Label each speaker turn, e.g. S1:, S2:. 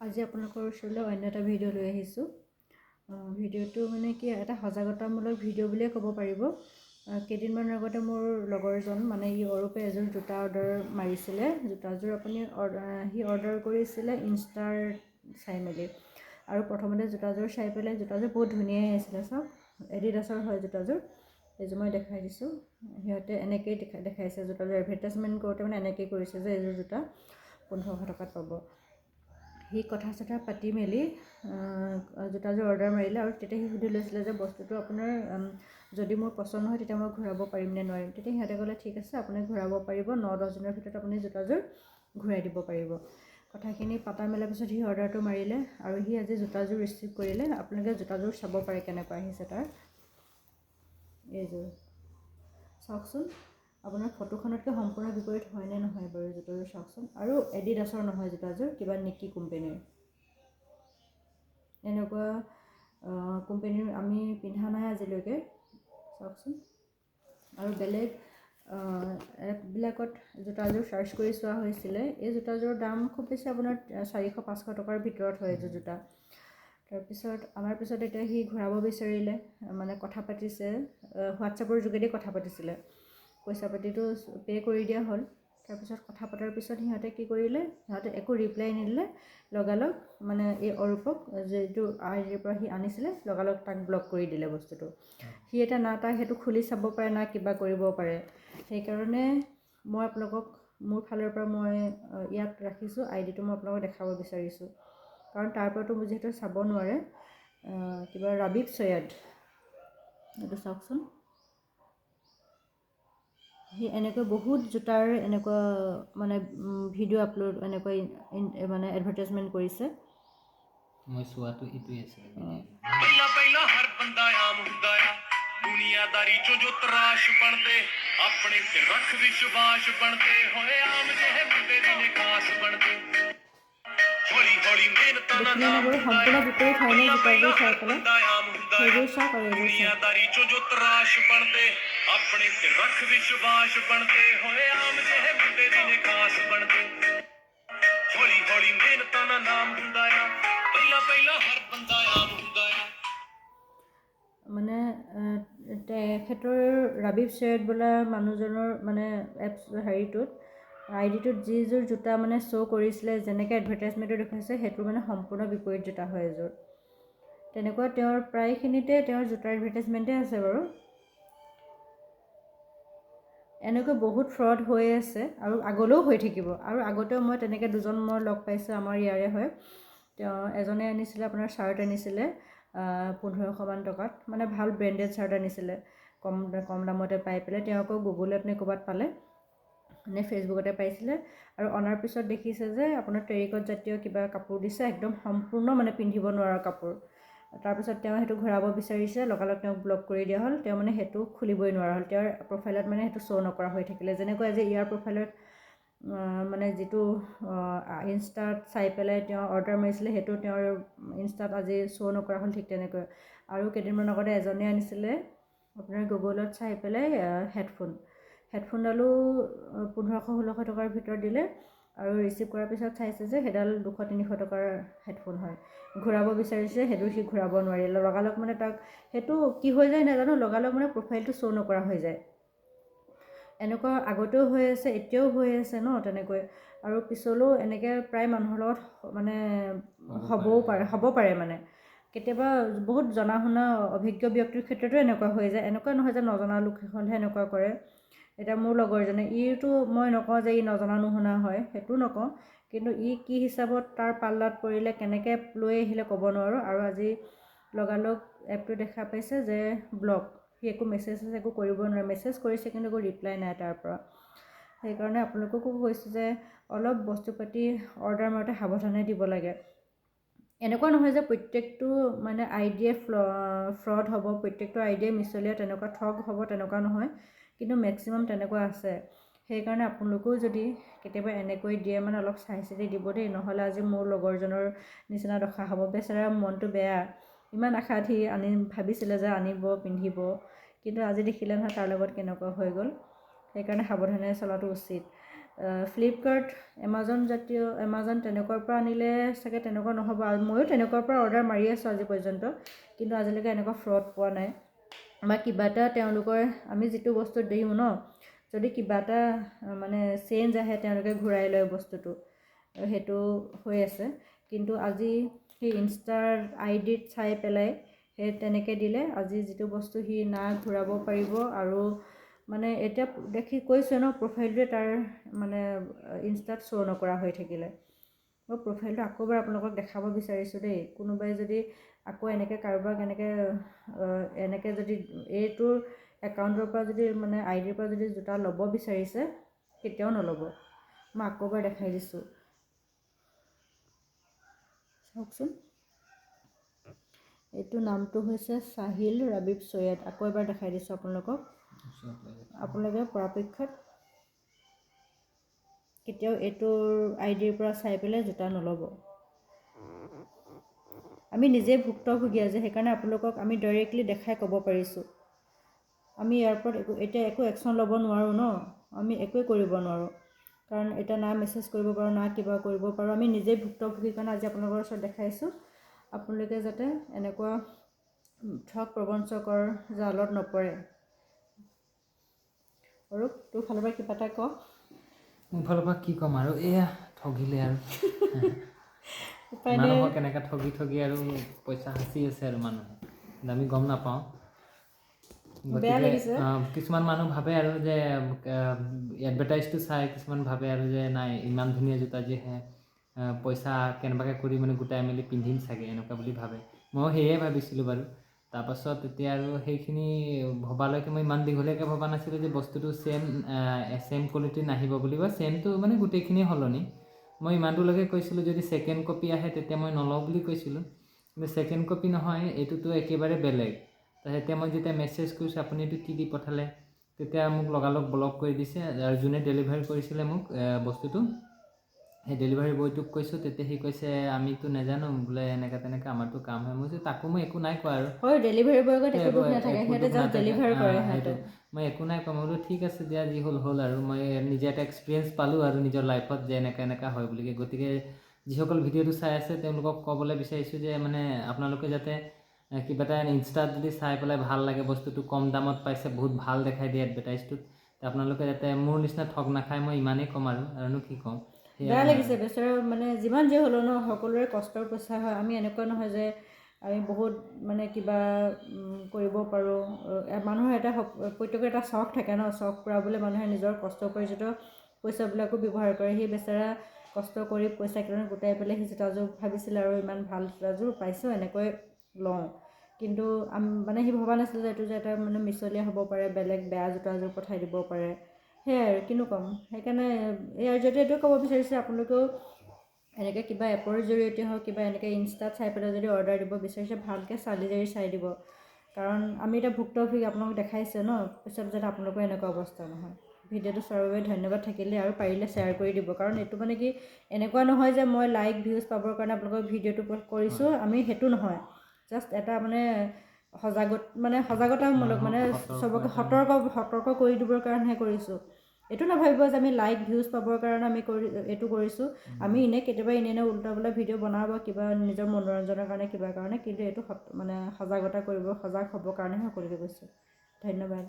S1: আজি আপোনালোকৰ ওচৰলৈ অন্য এটা ভিডিঅ' লৈ আহিছোঁ। ভিডিঅ'টো মানে কি এটা সজাগতামূলক ভিডিঅ' বুলিয়ে ক'ব পাৰিব। কেইদিনমানৰ আগতে মোৰ লগৰজন মানে অৰূপে এযোৰ জোতা অৰ্ডাৰ মাৰিছিলে। জোতাযোৰ আপুনি সি অৰ্ডাৰ কৰিছিলে ইনষ্টাৰ চাই মেলি, আৰু প্ৰথমতে জোতাযোৰ চাই পেলাই জোতাযোৰ বহুত ধুনীয়াই আছিলে। চাওক, এডিডাছৰ হয় জোতাযোৰ। এইযোৰ মই দেখাই দিছোঁ। সিহঁতে এনেকৈয়ে দেখাইছে জোতাযোৰ এডভাৰটাইজমেণ্ট কৰোঁতে মানে এনেকৈয়ে কৰিছে যে এইযোৰ জোতা 1500 টকাত পাব। সি কথা চথা পাতি মেলি জোতাযোৰ অৰ্ডাৰ মাৰিলে, আৰু তেতিয়া সি সুধি লৈছিলে যে বস্তুটো আপোনাৰ যদি মোৰ পচন্দ হয় তেতিয়া মই ঘূৰাব পাৰিম নে নোৱাৰিম। তেতিয়া সিহঁতে ক'লে ঠিক আছে, আপুনি ঘূৰাব পাৰিব, 9-10 দিনৰ ভিতৰত আপুনি জোতাযোৰ ঘূৰাই দিব পাৰিব। কথাখিনি পাতা মেলাৰ পিছত সি অৰ্ডাৰটো মাৰিলে, আৰু সি আজি জোতাযোৰ ৰিচিভ কৰিলে। আপোনালোকে জোতাযোৰ চাব পাৰে কেনেকুৱা আহিছে তাৰ। এইযোৰ চাওকচোন, আপোনাৰ ফটোখনতকৈ সম্পূৰ্ণ বিপৰীত হয়নে নহয় বাৰু জোতাযোৰ চাওকচোন। আৰু এডিডাছৰ নহয় জোতাযোৰ, কিবা নিকি কোম্পেনীৰ। এনেকুৱা কোম্পেনীৰ আমি পিন্ধা নাই আজিলৈকে, চাওকচোন। আৰু বেলেগ এপবিলাকত জোতাযোৰ চাৰ্চ কৰি চোৱা হৈছিলে। এই জোতাযোৰৰ দাম খুব বেছি আপোনাৰ 400-500 টকাৰ ভিতৰত হয় এইযোৰ জোতা। তাৰপিছত আমাৰ পিছত এতিয়া সি ঘূৰাব বিচাৰিলে, মানে কথা পাতিছে, হোৱাটছএপৰ যোগেদি কথা পাতিছিলে। পইচা পাতিটো পে' কৰি দিয়া হ'ল। তাৰপিছত কথা পতাৰ পিছত সিহঁতে কি কৰিলে, সিহঁতে একো ৰিপ্লাই নিদিলে। লগালগ মানে এই অৰূপক, যিটো আইডিৰ পৰা সি আনিছিলে, লগালগ তাক ব্লক কৰি দিলে বস্তুটো। সি এতিয়া না তাক সেইটো খুলি চাব পাৰে না কিবা কৰিব পাৰে। সেইকাৰণে মই আপোনালোকক মোৰ ফালৰ পৰা মই ইয়াত ৰাখিছোঁ, আইডিটো মই আপোনালোকক দেখাব বিচাৰিছোঁ। কাৰণ তাৰ পৰাতো যিহেতু চাব নোৱাৰে। কিবা ৰাবিব চৈয়দ, এইটো চাওকচোন। সি এনেকৈ বহুত জোতাৰ এনেকুৱা মানে ভিডিঅ' আপলোড এনেকৈ মানে এডভাৰটাইজমেণ্ট কৰিছে।
S2: मैं सुआतो इतु ऐसे
S3: ਪਹਿਲਾਂ ਪਹਿਲਾਂ ਹਰ ਬੰਦਾ ਆਮ ਹੁੰਦਾ ਆ, ਦੁਨੀਆਦਾਰੀ ਚੋਂ ਜੋ ਤਰਾਸ਼ ਬਣਦੇ, ਆਪਣੇ ਤੇ ਰੱਖ ਵਿਸ਼ਵਾਸ ਬਣਦੇ, ਹੋਏ ਆਮ ਜਿਹੇ ਬੰਦੇ ਦੀ ਨਿਕਾਸ ਬਣਦੇ, ਹੌਲੀ ਹੌਲੀ ਮਿਹਨਤਾਂ ਦਾ
S1: দেখিলে
S3: ਨਾਮ
S1: নগৰ
S3: ਹੁੰਦਾ
S1: সম্পূৰ্ণ
S3: ਆ।
S1: বিপৰীত হয়নে
S3: ਪਹਿਲਾਂ ਪਹਿਲਾਂ
S1: জোতাযোৰ চাই
S3: ਹਰ
S1: পেলাই।
S3: ਬੰਦਾ ਆਮ ਹੁੰਦਾ ਆ,
S1: সেইযোৰ চাওক আৰু এইযোৰ চাওক।
S3: ਦੁਨੀਆਦਾਰੀ ਚੋਂ ਜੋ ਤਰਾਸ਼ ਬਣਦੇ, ਆਪਣੇ ਤੇ ਰੱਖ ਵਿਸ਼ਵਾਸ ਬਣਦੇ, ਹੋਏ ਆਮ ਜਿਹੇ ਬੰਦੇ ਦੀ ਨਿਕਾਸ ਬਣਦੇ, ਹੌਲੀ ਹੌਲੀ ਮਿਹਨਤਾਂ ਦਾ ਨਾਮ ਹੁੰਦਾ ਆ। ਪਹਿਲਾਂ ਪਹਿਲਾਂ ਹਰ ਬੰਦਾ ਆਮ ਹੁੰਦਾ ਆ।
S1: মানে তেখেতৰ ৰাবিব চৈয়দ বোলা মানুহজনৰ মানে এপছ হেৰিটোত আইডিটোত যিযোৰ জোতা মানে শ্ব' কৰিছিলে, যেনেকৈ এডভাৰটাইজমেণ্টটো দেখুৱাইছে, সেইটো মানে সম্পূৰ্ণ বিপৰীত জোতা হয় এযোৰ। তেনেকুৱা তেওঁৰ প্ৰায়খিনিতে তেওঁৰ জোতাৰ এডভাৰটাইজমেণ্টে আছে বাৰু। এনেকৈ বহুত ফ্ৰড হৈ আছে আৰু আগলৈও হৈ থাকিব। আৰু আগতেও মই তেনেকৈ দুজন মই লগ পাইছোঁ, আমাৰ ইয়াৰে হয়। তেওঁ এজনে আনিছিলে আপোনাৰ চাৰ্ট আনিছিলে 1500 মান টকাত, মানে ভাল ব্ৰেণ্ডেড চাৰ্ট আনিছিলে, কম দামতে পাই পেলাই। তেওঁ আকৌ গুগলত নে ক'ৰবাত পালে, নে ফেচবুকতে পাইছিলে। আৰু অনাৰ পিছত দেখিছে যে আপোনাৰ টেৰিকট জাতীয় কিবা কাপোৰ দিছে, একদম সম্পূৰ্ণ মানে পিন্ধিব নোৱাৰা কাপোৰ। তাৰপিছত তেওঁ সেইটো ঘূৰাব বিচাৰিছে, লগালগ তেওঁক ব্লক কৰি দিয়া হ'ল। তেওঁ মানে সেইটো খুলিবই নোৱাৰা হ'ল। তেওঁৰ প্ৰফাইলত মানে সেইটো শ্ব' নকৰা হৈ থাকিলে। যেনেকৈ আজি ইয়াৰ প্ৰফাইলত মানে যিটো ইনষ্টাত চাই পেলাই তেওঁ অৰ্ডাৰ মাৰিছিলে, সেইটো তেওঁৰ ইনষ্টাত আজি শ্ব' নকৰা হ'ল, ঠিক তেনেকৈ। আৰু কেইদিনমান আগতে এজনে আনিছিলে আপোনাৰ গুগলত চাই পেলাই হেডফোনডালো 1500-1600 টকাৰ ভিতৰত দিলে, আৰু ৰিচিভ কৰাৰ পিছত চাইছে যে সেইডাল 200-300 টকাৰ হেডফোন হয়। ঘূৰাব বিচাৰিছে, সেইটো সি ঘূৰাব নোৱাৰিলে। লগালগ মানে তাক সেইটো কি হৈ যায় নাজানো, লগালগ মানে প্ৰফাইলটো শ্ব' নকৰা হৈ যায়। এনেকুৱা আগতেও হৈ আছে, এতিয়াও হৈ আছে ন তেনেকৈ। আৰু পিছলৈও এনেকৈ প্ৰায় মানুহৰ লগত মানে হ'ব পাৰে মানে। কেতিয়াবা বহুত জনা শুনা অভিজ্ঞ ব্যক্তিৰ ক্ষেত্ৰতো এনেকুৱা হৈ যায়। এনেকুৱা নহয় যে নজনা লোকসকলেহে এনেকুৱা কৰে। এতিয়া মোৰ লগৰজনে, ইটো মই নকওঁ যে ই নজনা নুশুনা হয়, সেইটো নকওঁ, কিন্তু ই কি হিচাপত তাৰ পাল্লাত পৰিলে, কেনেকৈ লৈ আহিলে ক'ব নোৱাৰোঁ। আৰু আজি লগালগ এপটো দেখা পাইছে যে ব্লক। সি একো মেছেজ একো কৰিব নোৱাৰে। মেছেজ কৰিছে কিন্তু একো ৰিপ্লাই নাই তাৰ পৰা। সেইকাৰণে আপোনালোককো কৈছোঁ যে অলপ বস্তু পাতি অৰ্ডাৰ মাৰোঁতে সাৱধানে দিব লাগে। এনেকুৱা নহয় যে প্ৰত্যেকটো মানে আইডিয়ে ফ্ৰড হ'ব, প্ৰত্যেকটো আইডিয়ে মিছলীয়া তেনেকুৱা ঠগ হ'ব, তেনেকুৱা নহয়। কিন্তু মেক্সিমাম তেনেকুৱা আছে। সেইকাৰণে আপোনালোকেও যদি কেতিয়াবা এনেকৈ দিয়ে মানে অলপ চাই চিতি দিব দেই, নহ'লে আজি মোৰ লগৰজনৰ নিচিনা দশা হ'ব। বেচেৰা মনটো বেয়া, ইমান আশা দি ভাবিছিলে যে আনিব, পিন্ধিব, কিন্তু আজি দেখিলে নহয় তাৰ লগত কেনেকুৱা হৈ গ'ল। সেইকাৰণে সাৱধানে চলাটো উচিত। ফ্লিপকাৰ্ট এমাজন তেনেকুৱাৰ পৰা আনিলে চাগে তেনেকুৱা নহ'ব, আৰু ময়ো তেনেকুৱাৰ পৰা অৰ্ডাৰ মাৰি আছোঁ আজি পৰ্যন্ত, কিন্তু আজিলৈকে এনেকুৱা ফ্ৰড পোৱা নাই। বা কিবা এটা তেওঁলোকৰ আমি যিটো বস্তু দিওঁ ন, যদি কিবা এটা মানে চেঞ্জ আহে তেওঁলোকে ঘূৰাই লয় বস্তুটো, সেইটো হৈ আছে। কিন্তু আজি সেই ইনষ্টাৰ আইডিত চাই পেলাই সেই তেনেকৈ দিলে আজি যিটো বস্তু সি না ঘূৰাব পাৰিব, আৰু মানে এতিয়া দেখি কৈছে ন প্ৰফাইলটোৱে তাৰ মানে ইনষ্টাত শ্ব' নকৰা হৈ থাকিলে। মই প্ৰফাইলটো আকৌ এবাৰ আপোনালোকক দেখাব বিচাৰিছোঁ দেই। কোনোবাই যদি আকৌ এনেকৈ কাৰোবাক এনেকৈ যদি এইটোৰ একাউণ্টৰ পৰা যদি মানে আইডিৰ পৰা যদি জোতা ল'ব বিচাৰিছে কেতিয়াও নল'ব। মই আকৌ এবাৰ দেখাই দিছোঁ, চাওকচোন। এইটো নামটো হৈছে চাহিল ৰাবিব চৈয়দ। আকৌ এবাৰ দেখাই দিছোঁ আপোনালোকক। আপোনালোকে পৰাপক্ষত কেতিয়াও এইটোৰ আইডিৰ পৰা চাই পেলাই জোতা নল'ব। আমি নিজে ভুক্তভোগী যে, সেইকাৰণে আপোনালোকক আমি ডাইৰেক্টলি দেখাই ক'ব পাৰিছোঁ। আমি ইয়াৰ ওপৰত এতিয়া একো একশ্যন ল'ব নোৱাৰোঁ ন, আমি একোৱে কৰিব নোৱাৰোঁ, কাৰণ এতিয়া না মেছেজ কৰিব পাৰোঁ না কিবা কৰিব পাৰোঁ। আমি নিজেই ভুক্তভোগী কাৰণে আজি আপোনালোকৰ ওচৰত দেখাইছোঁ। আপোনালোকে যাতে এনেকুৱা ঠগ প্ৰবঞ্চকৰ জালত নপৰে। আৰু তোৰ ফালৰ পৰা কিবা এটা কওক।
S2: মোৰ ফালৰ পৰা কি ক'ম আৰু, এয়া ঠগিলে আৰু
S1: উপায় নাই।
S2: মানুহক এনেকৈ ঠগি আৰু পইচা সাঁচি আছে আৰু মানুহে, আমি গম নাপাওঁ।
S1: বেয়া
S2: গতিকে
S1: লাগিছে।
S2: কিছুমান মানুহ ভাবে আৰু যে এডভাৰটাইজটো চাই কিছুমান ভাবে আৰু যে নাই ইমান ধুনীয়া জোতা যিহে পইচা কেনেবাকৈ কৰি মানে গোটাই মেলি পিন্ধিম চাগে এনেকুৱা বুলি ভাবে। ময়ো সেয়ে ভাবিছিলোঁ বাৰু। তাৰপাছত এতিয়া আৰু সেইখিনি ভবালৈকে মই ইমান দীঘলীয়াকৈ ভবা নাছিলোঁ যে বস্তুটো ছেম কোৱালিটিৰ নাহিব বুলি, বা ছেমটো মানে গোটেইখিনি সলনি। মই ইমানটোলৈকে কৈছিলোঁ যদি ছেকেণ্ড কপি আহে তেতিয়া মই নলওঁ বুলি কৈছিলোঁ, কিন্তু ছেকেণ্ড কপি নহয়, এইটোতো একেবাৰে বেলেগ। এতিয়া মই যেতিয়া মেছেজ কৰিছোঁ আপুনি এইটো কি দি পঠালে, তেতিয়া মোক লগালগ ব্লক কৰি দিছে। আৰু যোনে ডেলিভাৰী কৰিছিলে মোক বস্তুটো, সেই ডেলিভাৰী বয়টোক কৈছোঁ, তেতিয়া সি কৈছে আমিতো নাজানো বোলে এনেকৈ তেনেকৈ, আমাৰতো কাম হয়। মই তাকো মই একো নাই কোৱা আৰু,
S1: হয় ডেলিভাৰী বয়ৰ লগত একো দুখ নাথাকে, সিহঁতে জাষ্ট ডেলিভাৰ কৰে।
S2: সেইটো মই একো নাই কোৱা। মই বোলো ঠিক আছে দিয়া, যি হ'ল আৰু। মই নিজে এটা এক্সপিৰিয়েঞ্চ পালোঁ আৰু নিজৰ লাইফত যে এনেকুৱা হয় বুলি। গতিকে যিসকল ভিডিঅ'টো চাই আছে তেওঁলোকক ক'বলৈ বিচাৰিছোঁ যে মানে আপোনালোকে যাতে কিবা এটা ইনষ্টাত যদি চাই পেলাই ভাল লাগে, বস্তুটো কম দামত পাইছে, বহুত ভাল দেখাই দিয়ে এডভাৰটাইজটোত, আপোনালোকে যাতে মোৰ নিচিনা ঠগ নাখায়, মই ইমানেই ক'ম আৰুনো কি ক'ম।
S1: বেয়া লাগিছে বেচেৰা, মানে যিমান যি হ'লেও ন সকলোৰে কষ্টৰ পইচা হয়। আমি এনেকুৱা নহয় যে আমি বহুত মানে কিবা কৰিব পাৰোঁ। মানুহৰ এটা প্ৰত্যেকৰ এটা চখ থাকে ন, চখ পূৰাবলৈ মানুহে নিজৰ কষ্ট উপাৰ্জিত পইচাবিলাকো ব্যৱহাৰ কৰে। সেই বেচেৰা কষ্ট কৰি পইচা কেইটামান গোটাই পেলাই সেই জোতাযোৰ ভাবিছিলে আৰু ইমান ভাল জোতাযোৰ পাইছোঁ এনেকৈ লওঁ, কিন্তু মানে সি ভবা নাছিলে যে এইটো যে এটা মানে মিছলীয়া হ'ব পাৰে, বেলেগ বেয়া জোতাযোৰ পঠাই দিব পাৰে। সেয়াই আৰু কিনো ক'ম। সেইকাৰণে ইয়াৰ জৰিয়তে এইটোৱে ক'ব বিচাৰিছোঁ, আপোনালোকেও এনেকৈ কিবা এপৰ জৰিয়তে হওক, কিবা এনেকৈ ইনষ্টাত চাই পেলাই যদি অৰ্ডাৰ দিব বিচাৰিছে, ভালকৈ চালি জাৰি চাই দিব। কাৰণ আমি এতিয়া ভুক্তভোগী, আপোনালোক দেখাইছে ন, পিছত যাতে আপোনালোকৰ এনেকুৱা অৱস্থা নহয়। ভিডিঅ'টো চোৱাৰ বাবে ধন্যবাদ থাকিলে, আৰু পাৰিলে শ্বেয়াৰ কৰি দিব। কাৰণ এইটো মানে কি এনেকুৱা নহয় যে মই লাইক ভিউজ পাবৰ কাৰণে আপোনালোকৰ ভিডিঅ'টো কৰিছোঁ, আমি সেইটো নহয়। জাষ্ট এটা মানে সজাগতামূলক, মানে চবকে সতৰ্ক কৰি দিবৰ কাৰণেহে কৰিছোঁ। এইটো নাভাবিব যে আমি লাইক ভিউজ পাবৰ কাৰণে আমি এইটো কৰিছোঁ। আমি কেতিয়াবা এনে উল্টা বোলা ভিডিঅ' বনাওঁ বা কিবা নিজৰ মনোৰঞ্জনৰ কাৰণে কিবা কাৰণে, কিন্তু এইটো মানে সজাগ হ'বৰ কাৰণেহে সকলোকে কৈছোঁ। ধন্যবাদ।